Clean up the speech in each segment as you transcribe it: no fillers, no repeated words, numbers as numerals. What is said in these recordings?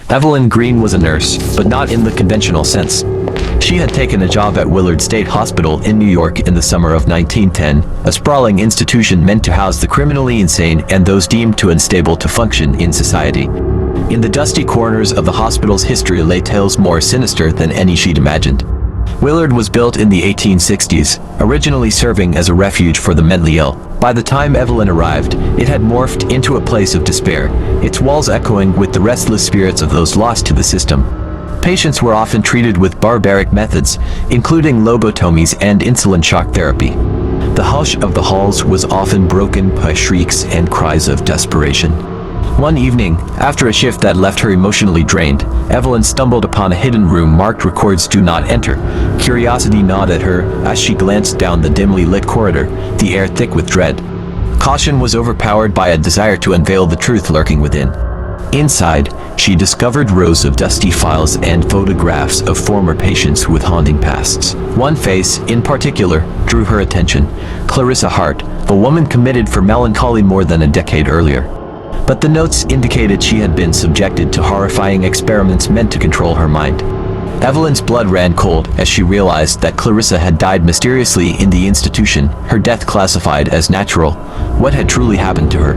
Evelyn Green was a nurse, but not in the conventional sense. She had taken a job at Willard State Hospital in New York in the summer of 1910, a sprawling institution meant to house the criminally insane and those deemed too unstable to function in society. In the dusty corners of the hospital's history lay tales more sinister than any she'd imagined. Willard was built in the 1860s, originally serving as a refuge for the mentally ill. By the time Evelyn arrived, it had morphed into a place of despair, its walls echoing with the restless spirits of those lost to the system. Patients were often treated with barbaric methods, including lobotomies and insulin shock therapy. The hush of the halls was often broken by shrieks and cries of desperation. One evening, after a shift that left her emotionally drained, Evelyn stumbled upon a hidden room marked "Records Do Not Enter." Curiosity gnawed at her as she glanced down the dimly lit corridor, the air thick with dread. Caution was overpowered by a desire to unveil the truth lurking within. Inside, she discovered rows of dusty files and photographs of former patients with haunting pasts. One face, in particular, drew her attention: Clarissa Hart, a woman committed for melancholy more than a decade earlier. But the notes indicated she had been subjected to horrifying experiments meant to control her mind. Evelyn's blood ran cold as she realized that Clarissa had died mysteriously in the institution, her death classified as natural. What had truly happened to her?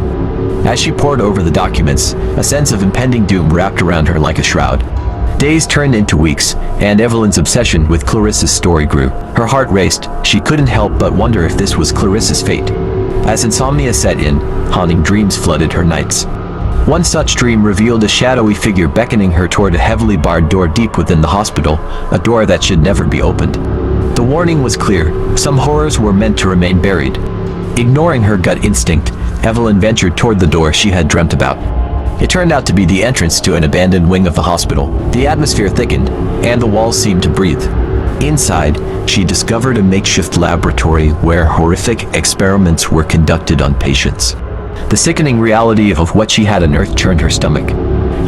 As she pored over the documents, a sense of impending doom wrapped around her like a shroud. Days turned into weeks, and Evelyn's obsession with Clarissa's story grew. Her heart raced. She couldn't help but wonder if this was Clarissa's fate. As insomnia set in, haunting dreams flooded her nights. One such dream revealed a shadowy figure beckoning her toward a heavily barred door deep within the hospital, a door that should never be opened. The warning was clear: some horrors were meant to remain buried. Ignoring her gut instinct, Evelyn ventured toward the door she had dreamt about. It turned out to be the entrance to an abandoned wing of the hospital. The atmosphere thickened, and the walls seemed to breathe. Inside, she discovered a makeshift laboratory where horrific experiments were conducted on patients. The sickening reality of what she had unearthed churned her stomach.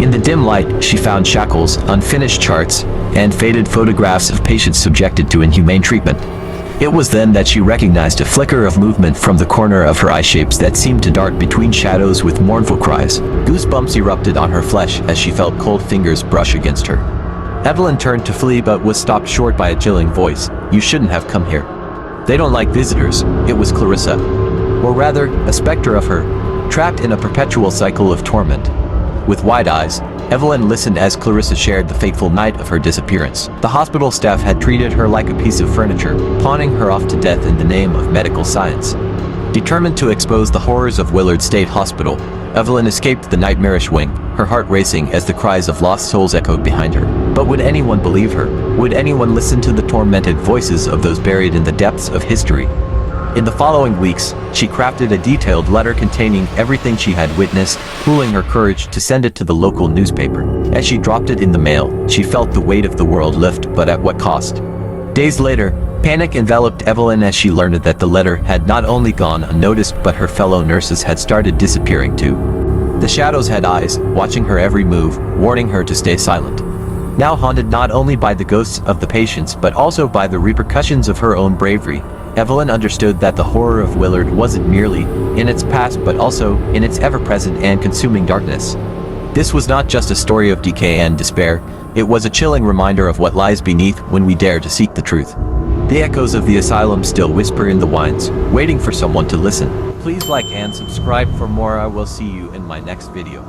In the dim light, she found shackles, unfinished charts, and faded photographs of patients subjected to inhumane treatment. It was then that she recognized a flicker of movement from the corner of her eye shapes that seemed to dart between shadows with mournful cries. Goosebumps erupted on her flesh as she felt cold fingers brush against her. Evelyn turned to flee but was stopped short by a chilling voice. "You shouldn't have come here. They don't like visitors." It was Clarissa. Or rather, a specter of her, trapped in a perpetual cycle of torment. With wide eyes, Evelyn listened as Clarissa shared the fateful night of her disappearance. The hospital staff had treated her like a piece of furniture, pawning her off to death in the name of medical science. Determined to expose the horrors of Willard State Hospital, Evelyn escaped the nightmarish wing, her heart racing as the cries of lost souls echoed behind her. But would anyone believe her? Would anyone listen to the tormented voices of those buried in the depths of history? In the following weeks, she crafted a detailed letter containing everything she had witnessed, pooling her courage to send it to the local newspaper. As she dropped it in the mail, she felt the weight of the world lift, but at what cost? Days later, panic enveloped Evelyn as she learned that the letter had not only gone unnoticed, but her fellow nurses had started disappearing too. The shadows had eyes, watching her every move, warning her to stay silent. Now haunted not only by the ghosts of the patients but also by the repercussions of her own bravery, Evelyn understood that the horror of Willard wasn't merely in its past but also in its ever-present and consuming darkness. This was not just a story of decay and despair, it was a chilling reminder of what lies beneath when we dare to seek the truth. The echoes of the asylum still whisper in the wines, waiting for someone to listen. Please like and subscribe for more. I will see you in my next video.